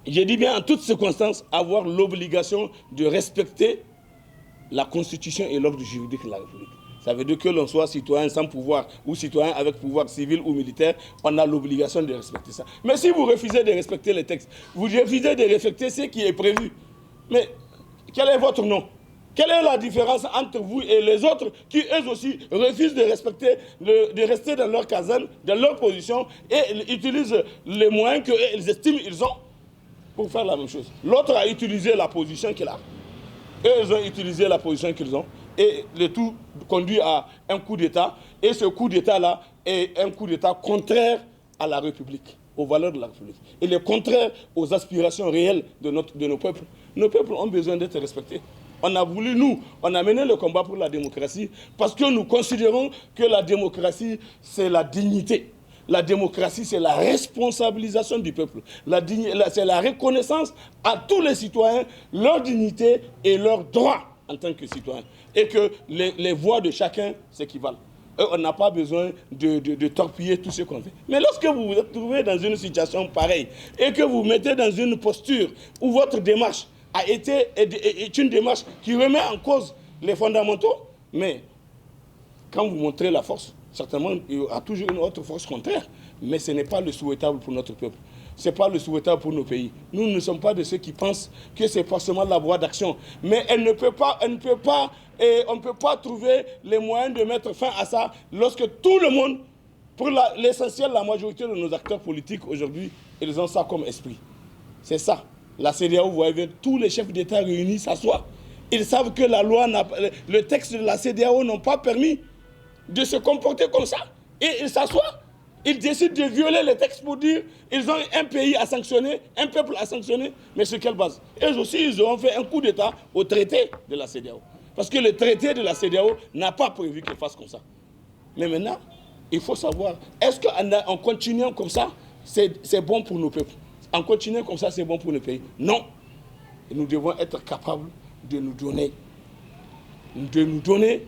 je dis bien en toutes circonstances, avoir l'obligation de respecter la Constitution et l'ordre juridique de la République. Ça veut dire que l'on soit citoyen sans pouvoir ou citoyen avec pouvoir civil ou militaire, on a l'obligation de respecter ça. Mais si vous refusez de respecter les textes, vous refusez de respecter ce qui est prévu, mais quel est votre nom? Quelle est la différence entre vous et les autres qui, eux aussi, refusent de respecter, de rester dans leur caserne, dans leur position, et utilisent les moyens qu'ils estiment qu'ils ont pour faire la même chose? L'autre a utilisé la position qu'il a. Eux, ils ont utilisé la position qu'ils ont. Et le tout conduit à un coup d'État. Et ce coup d'État-là est un coup d'État contraire à la République, aux valeurs de la République. Il est contraire aux aspirations réelles de nos peuples. Nos peuples ont besoin d'être respectés. On a voulu, nous, on a mené le combat pour la démocratie parce que nous considérons que la démocratie, c'est la dignité. La démocratie, c'est la responsabilisation du peuple. C'est la reconnaissance à tous les citoyens, leur dignité et leurs droits en tant que citoyens. Et que les voix de chacun s'équivalent. On n'a pas besoin de torpiller tout ce qu'on fait. Mais lorsque vous vous trouvez dans une situation pareille et que vous vous mettez dans une posture où votre démarche est une démarche qui remet en cause les fondamentaux, mais quand vous montrez la force, certainement il y aura toujours une autre force contraire. Mais ce n'est pas le souhaitable pour notre peuple. Ce n'est pas le souhaitable pour nos pays. Nous ne sommes pas de ceux qui pensent que c'est forcément la voie d'action. Mais on ne peut pas trouver les moyens de mettre fin à ça lorsque tout le monde, pour l'essentiel, la majorité de nos acteurs politiques aujourd'hui, ils ont ça comme esprit. C'est ça. La CEDEAO, vous voyez, tous les chefs d'État réunis s'assoient. Ils savent que le texte de la CEDEAO n'ont pas permis de se comporter comme ça. Et ils s'assoient. Ils décident de violer les textes pour dire qu'ils ont un pays à sanctionner, un peuple à sanctionner. Mais sur quelle base? Eux aussi, ils ont fait un coup d'État au traité de la CEDEAO. Parce que le traité de la CEDEAO n'a pas prévu qu'ils fassent comme ça. Mais maintenant, il faut savoir, est-ce qu'en continuant comme ça, c'est bon pour nos peuples? En continuant comme ça, c'est bon pour le pays? Non. Et nous devons être capables de nous donner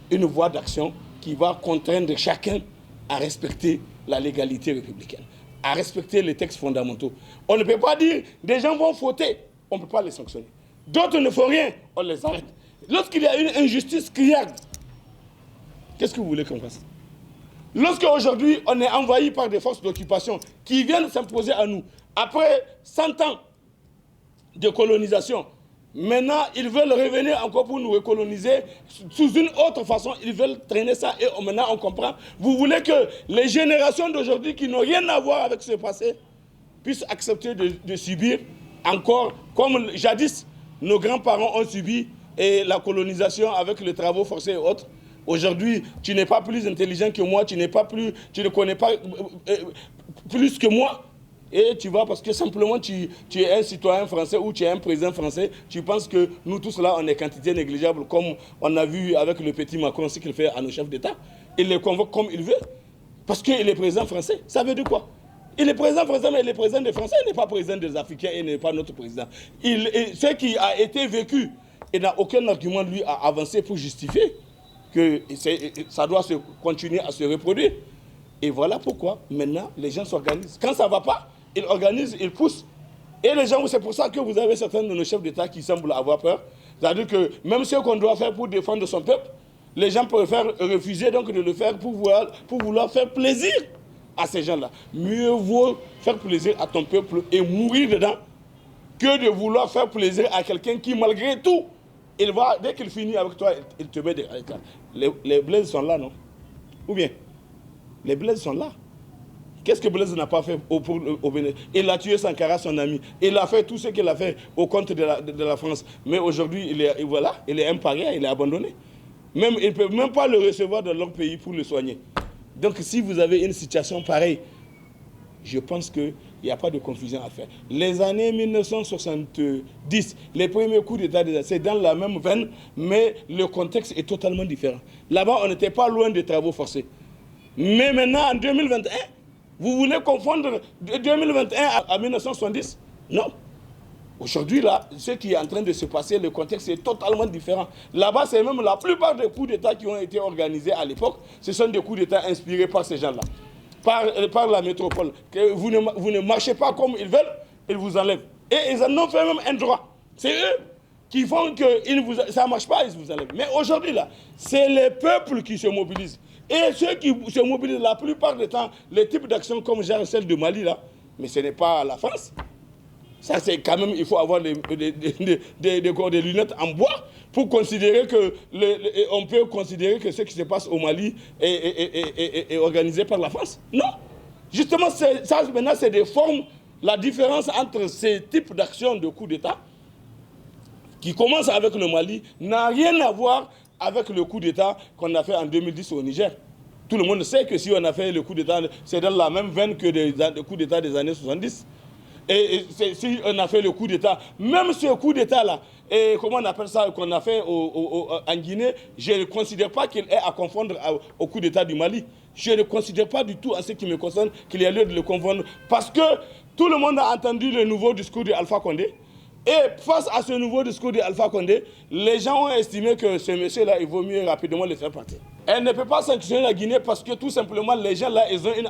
une voie d'action qui va contraindre chacun à respecter la légalité républicaine, à respecter les textes fondamentaux. On ne peut pas dire des gens vont fauter, on ne peut pas les sanctionner. D'autres ne font rien, on les arrête. Lorsqu'il y a une injustice criarde, qu'est-ce que vous voulez qu'on fasse? Lorsqu'aujourd'hui on est envahi par des forces d'occupation qui viennent s'imposer à nous, après 100 ans de colonisation, maintenant, ils veulent revenir encore pour nous recoloniser sous une autre façon. Ils veulent traîner ça et maintenant on comprend. Vous voulez que les générations d'aujourd'hui qui n'ont rien à voir avec ce passé puissent accepter de subir encore, comme jadis, nos grands-parents ont subi la colonisation avec les travaux forcés et autres. Aujourd'hui, tu n'es pas plus intelligent que moi, tu ne connais pas plus que moi. Et tu vas, parce que simplement tu es un citoyen français ou tu es un président français, tu penses que nous tous là, on est quantité négligeable, comme on a vu avec le petit Macron, ce qu'il fait à nos chefs d'État. Il les convoque comme il veut, parce qu'il est président français. Ça veut dire quoi? Il est président français, mais il est président des Français, il n'est pas président des Africains, il n'est pas notre président. Ce qui a été vécu, il n'a aucun argument, lui, à avancer pour justifier que ça doit continuer à se reproduire. Et voilà pourquoi, maintenant, les gens s'organisent. Quand ça ne va pas, ils organisent, ils poussent. Et les gens, c'est pour ça que vous avez certains de nos chefs d'État qui semblent avoir peur. C'est-à-dire que même ce qu'on doit faire pour défendre son peuple, les gens préfèrent refuser donc de le faire pour vouloir faire plaisir à ces gens-là. Mieux vaut faire plaisir à ton peuple et mourir dedans que de vouloir faire plaisir à quelqu'un qui, malgré tout, dès qu'il finit avec toi, il te met des... Les blaises sont là, non? Ou bien? Les blaises sont là. Qu'est-ce que Blaise n'a pas fait au Bénin? Il a tué Sankara, son ami. Il a fait tout ce qu'il a fait au compte de la France. Mais aujourd'hui, il est un paria, il est abandonné. Ils ne peuvent même pas le recevoir dans leur pays pour le soigner. Donc si vous avez une situation pareille, je pense qu'il n'y a pas de confusion à faire. Les années 1970, les premiers coups d'État, c'est dans la même veine, mais le contexte est totalement différent. Là-bas, on n'était pas loin des travaux forcés. Mais maintenant, en 2021, vous voulez confondre 2021 à 1970? Non. Aujourd'hui, là, ce qui est en train de se passer, le contexte est totalement différent. Là-bas, c'est même la plupart des coups d'État qui ont été organisés à l'époque, ce sont des coups d'État inspirés par ces gens-là, par la métropole. Vous ne marchez pas comme ils veulent, ils vous enlèvent. Et ils en ont fait même un droit. C'est eux qui font que ça ne marche pas, ils vous enlèvent. Mais aujourd'hui, là, c'est les peuples qui se mobilisent. Et ceux qui se mobilisent la plupart du temps, les types d'actions comme genre celle de Mali, là, mais ce n'est pas la France. Ça, c'est quand même, il faut avoir des lunettes en bois pour considérer que, on peut considérer que ce qui se passe au Mali est organisé par la France. Non. Justement, ça, maintenant, c'est des formes. La différence entre ces types d'actions de coup d'État, qui commencent avec le Mali, n'a rien à voir avec le coup d'État qu'on a fait en 2010 au Niger. Tout le monde sait que si on a fait le coup d'État, c'est dans la même veine que les coups d'État des années 70. Et si on a fait le coup d'État, même ce coup d'État-là, comment on appelle ça, qu'on a fait en Guinée, je ne considère pas qu'il est à confondre au coup d'État du Mali. Je ne considère pas du tout, en ce qui me concerne, qu'il y a lieu de le confondre. Parce que tout le monde a entendu le nouveau discours d'Alpha Condé. Et face à ce nouveau discours d'Alpha Condé, les gens ont estimé que ce monsieur-là, il vaut mieux rapidement le faire partir. Elle ne peut pas sanctionner la Guinée parce que tout simplement, les gens là,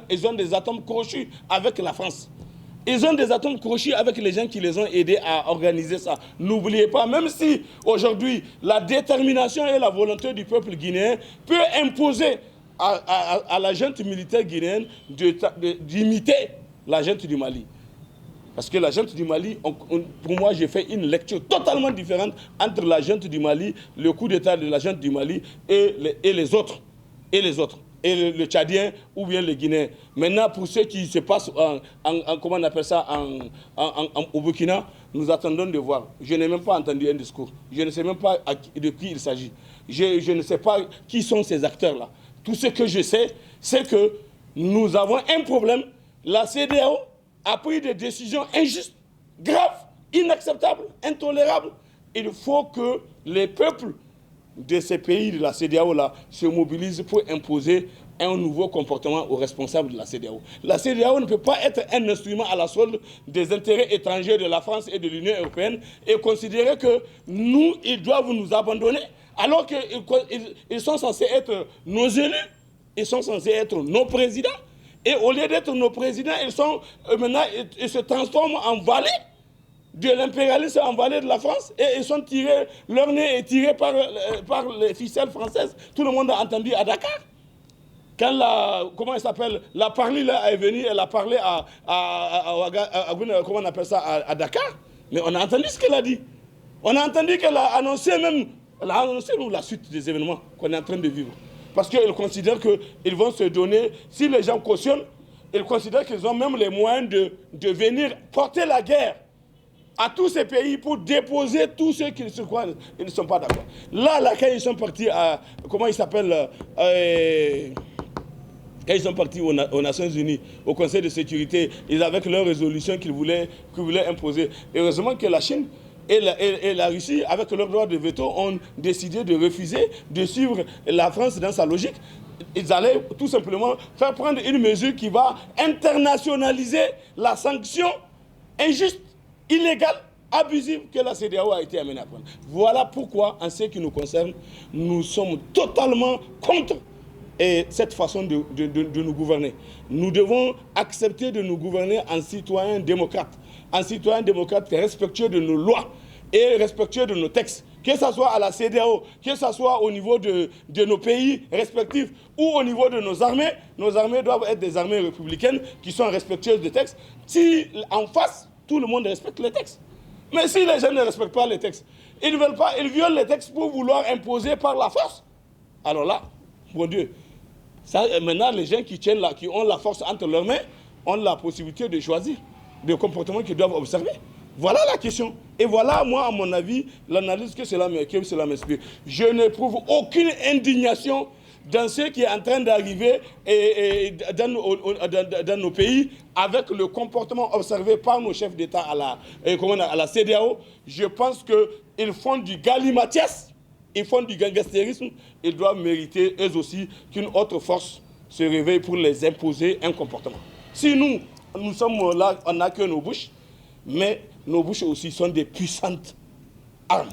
ils ont des atomes crochus avec la France. Ils ont des atomes crochus avec les gens qui les ont aidés à organiser ça. N'oubliez pas, même si aujourd'hui, la détermination et la volonté du peuple guinéen peut imposer à la junte militaire guinéenne d'imiter la junte du Mali. Parce que la junte du Mali, pour moi, j'ai fait une lecture totalement différente entre la junte du Mali, le coup d'État de la junte du Mali et les autres. Et le Tchadien ou bien les Guinéens. Maintenant, pour ce qui se passe comment on appelle ça, au Burkina, nous attendons de voir. Je n'ai même pas entendu un discours. Je ne sais même pas de qui il s'agit. Je ne sais pas qui sont ces acteurs-là. Tout ce que je sais, c'est que nous avons un problème. La CEDEAO a pris des décisions injustes, graves, inacceptables, intolérables. Il faut que les peuples de ces pays de la CEDEAO là se mobilisent pour imposer un nouveau comportement aux responsables de la CEDEAO. La CEDEAO ne peut pas être un instrument à la solde des intérêts étrangers de la France et de l'Union européenne et considérer que nous, ils doivent nous abandonner alors qu'ils sont censés être nos élus, ils sont censés être nos présidents. Et au lieu d'être nos présidents, maintenant, ils se transforment en valets de l'impérialisme, en valets de la France. Et ils sont tirés, leur nez est tiré par les ficelles françaises. Tout le monde a entendu à Dakar. Quand comment elle s'appelle, la parlie là est venue, elle a parlé comment on appelle ça, à Dakar. Mais on a entendu ce qu'elle a dit. On a entendu qu'elle a annoncé même la suite des événements qu'on est en train de vivre. Parce qu'ils considèrent qu'ils vont se donner, si les gens cautionnent, ils considèrent qu'ils ont même les moyens de venir porter la guerre à tous ces pays pour déposer tous ceux qui ils ne sont pas d'accord. Là, quand ils sont partis à, comment ils s'appellent, quand ils sont partis aux Nations Unies, au Conseil de sécurité, ils avaient leur résolution qu'ils voulaient imposer. Heureusement que la Chine et la Russie, avec leur droit de veto, ont décidé de refuser de suivre la France dans sa logique. Ils allaient tout simplement faire prendre une mesure qui va internationaliser la sanction injuste, illégale, abusive que la CEDEAO a été amenée à prendre. Voilà pourquoi, en ce qui nous concerne, nous sommes totalement contre cette façon de nous gouverner. Nous devons accepter de nous gouverner en citoyens démocrates. Un citoyen démocrate respectueux de nos lois et respectueux de nos textes, que ce soit à la CEDEAO, que ce soit au niveau de nos pays respectifs ou au niveau de nos armées doivent être des armées républicaines qui sont respectueuses des textes. Si en face, tout le monde respecte les textes. Mais si les gens ne respectent pas les textes, ils ne veulent pas, ils violent les textes pour vouloir imposer par la force. Alors là, mon Dieu, ça, maintenant les gens qui ont la force entre leurs mains ont la possibilité de choisir des comportements qu'ils doivent observer. Voilà la question. Et voilà, moi, à mon avis, l'analyse que cela m'inspire. Je n'éprouve aucune indignation dans ce qui est en train d'arriver dans nos pays avec le comportement observé par nos chefs d'État à la CEDEAO. Je pense qu'ils font du galimatias, ils font du gangsterisme. Ils doivent mériter, eux aussi, qu'une autre force se réveille pour les imposer un comportement. Si nous sommes là, on n'a que nos bouches, mais nos bouches aussi sont des puissantes armes,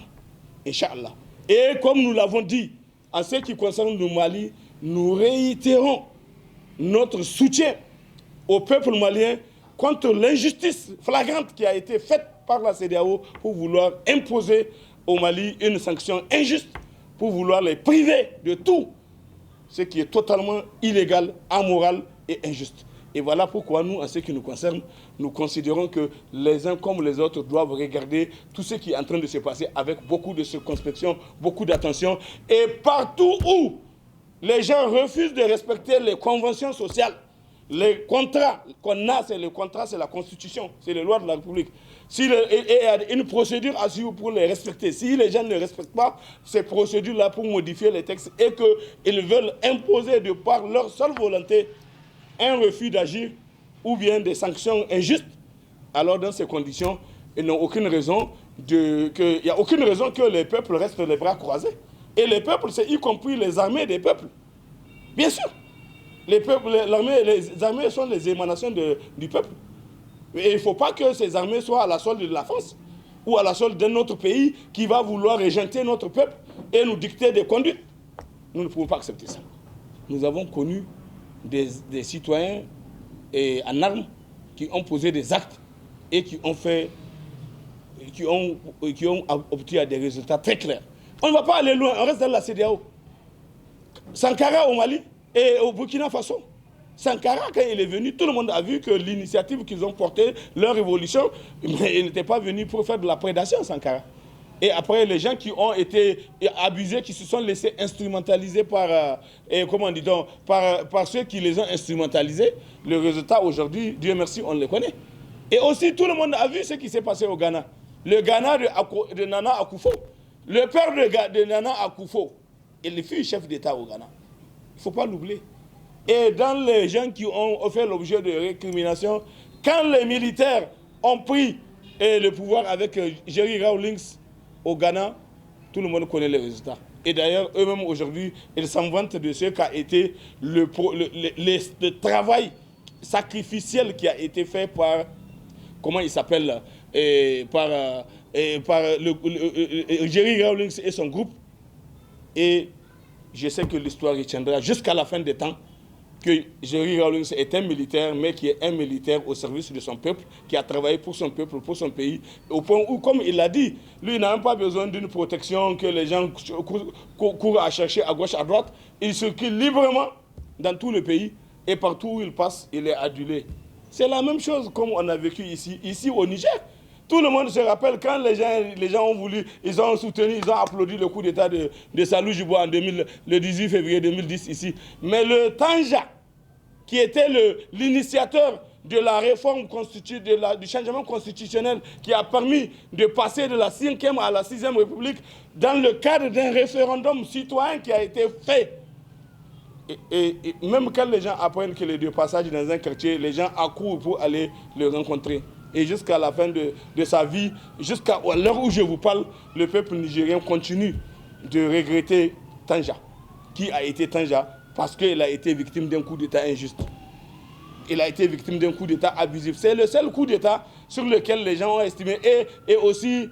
Inch'Allah. Et comme nous l'avons dit, en ce qui concerne le Mali, nous réitérons notre soutien au peuple malien contre l'injustice flagrante qui a été faite par la CEDEAO pour vouloir imposer au Mali une sanction injuste, pour vouloir les priver de tout, ce qui est totalement illégal, amoral et injuste. Et voilà pourquoi nous, en ce qui nous concerne, nous considérons que les uns comme les autres doivent regarder tout ce qui est en train de se passer avec beaucoup de circonspection, beaucoup d'attention. Et partout où les gens refusent de respecter les conventions sociales, les contrats qu'on a, c'est le contrat, c'est la Constitution, c'est les lois de la République. Il y a une procédure à suivre pour les respecter. Si les gens ne respectent pas ces procédures-là pour modifier les textes et qu'ils veulent imposer de par leur seule volonté un refus d'agir ou bien des sanctions injustes, alors dans ces conditions, il n'y a aucune raison que les peuples restent les bras croisés. Et les peuples, c'est y compris les armées des peuples. Bien sûr. Les armées sont les émanations du peuple. Et il ne faut pas que ces armées soient à la solde de la France ou à la solde d'un autre pays qui va vouloir régenter notre peuple et nous dicter des conduites. Nous ne pouvons pas accepter ça. Nous avons connu des citoyens en armes qui ont posé des actes et qui ont obtenu des résultats très clairs. On ne va pas aller loin, on reste dans la CEDEAO. Sankara au Mali et au Burkina Faso. Sankara, quand il est venu, tout le monde a vu que l'initiative qu'ils ont portée, leur révolution, il n'était pas venu pour faire de la prédation, Sankara. Et après, les gens qui ont été abusés, qui se sont laissés instrumentaliser par ceux qui les ont instrumentalisés, le résultat aujourd'hui, Dieu merci, on le connaît. Et aussi, tout le monde a vu ce qui s'est passé au Ghana. Le Ghana de Nana Akufo. Le père de Nana Akufo, il fut chef d'État au Ghana. Il ne faut pas l'oublier. Et dans les gens qui ont fait l'objet de récrimination, quand les militaires ont pris le pouvoir avec Jerry Rawlings au Ghana, tout le monde connaît les résultats. Et d'ailleurs, eux-mêmes aujourd'hui, ils s'en vantent de ce qu'a été le travail sacrificiel qui a été fait par, comment il s'appelle, par Jerry Rawlings et son groupe. Et je sais que l'histoire retiendra jusqu'à la fin des temps que Jerry Rawlings est un militaire, mais qui est un militaire au service de son peuple, qui a travaillé pour son peuple, pour son pays, au point où, comme il l'a dit, lui, il n'a même pas besoin d'une protection que les gens courent à chercher à gauche, à droite. Il circule librement dans tout le pays, et partout où il passe, il est adulé. C'est la même chose comme on a vécu ici au Niger. Tout le monde se rappelle quand les gens ont voulu, ils ont soutenu, ils ont applaudi le coup d'État de Salou Jibo le 18 février 2010 ici. Mais le Tanja, qui était l'initiateur de la réforme du changement constitutionnel qui a permis de passer de la 5e à la 6e République dans le cadre d'un référendum citoyen qui a été fait. Et même quand les gens apprennent qu'il est de passage dans un quartier, les gens accourent pour aller le rencontrer. Et jusqu'à la fin de sa vie, jusqu'à l'heure où je vous parle, le peuple nigérien continue de regretter Tanja. Qui a été Tanja? Parce qu'il a été victime d'un coup d'État injuste. Il a été victime d'un coup d'État abusif. C'est le seul coup d'État sur lequel les gens ont estimé, et aussi,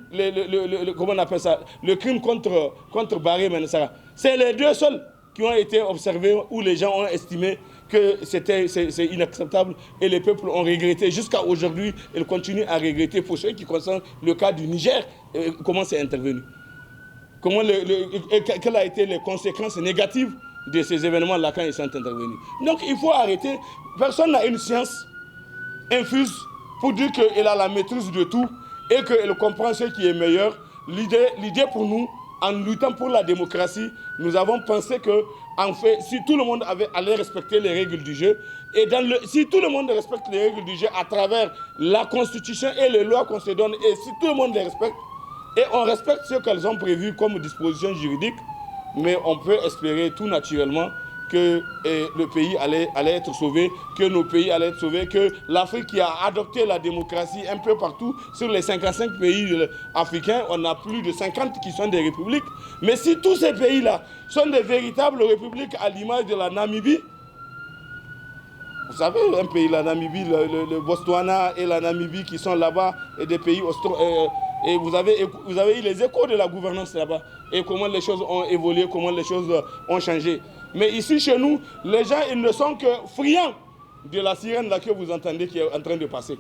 comment on appelle ça, le crime contre Barré Mensara. C'est les deux seuls qui ont été observés où les gens ont estimé que c'est inacceptable et les peuples ont regretté. Jusqu'à aujourd'hui, ils continuent à regretter pour ceux qui concernent le cas du Niger, comment c'est intervenu. Quelles ont été les conséquences négatives de ces événements-là quand ils sont intervenus. Donc il faut arrêter. Personne n'a une science infuse pour dire qu'il a la maîtrise de tout et qu'il comprend ce qui est meilleur. L'idée pour nous, en luttant pour la démocratie, nous avons pensé que, en fait, si tout le monde allait respecter les règles du jeu, et si tout le monde respecte les règles du jeu à travers la Constitution et les lois qu'on se donne, et si tout le monde les respecte, et on respecte ce qu'elles ont prévu comme dispositions juridiques, mais on peut espérer tout naturellement que le pays allait être sauvé, que nos pays allaient être sauvés, que l'Afrique qui a adopté la démocratie un peu partout, sur les 55 pays africains, on a plus de 50 qui sont des républiques. Mais si tous ces pays-là sont des véritables républiques à l'image de la Namibie, vous savez, un pays, la Namibie, le Botswana et la Namibie qui sont là-bas, et des pays et vous avez eu les échos de la gouvernance là-bas, et comment les choses ont évolué, comment les choses ont changé. Mais ici, chez nous, les gens, ils ne sont que friands de la sirène là que vous entendez qui est en train de passer.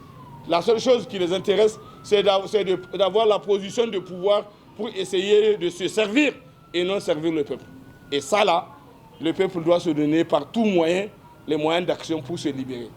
La seule chose qui les intéresse, c'est d'avoir la position de pouvoir pour essayer de se servir et non servir le peuple. Et ça là, le peuple doit se donner par tous moyens les moyens d'action pour se libérer.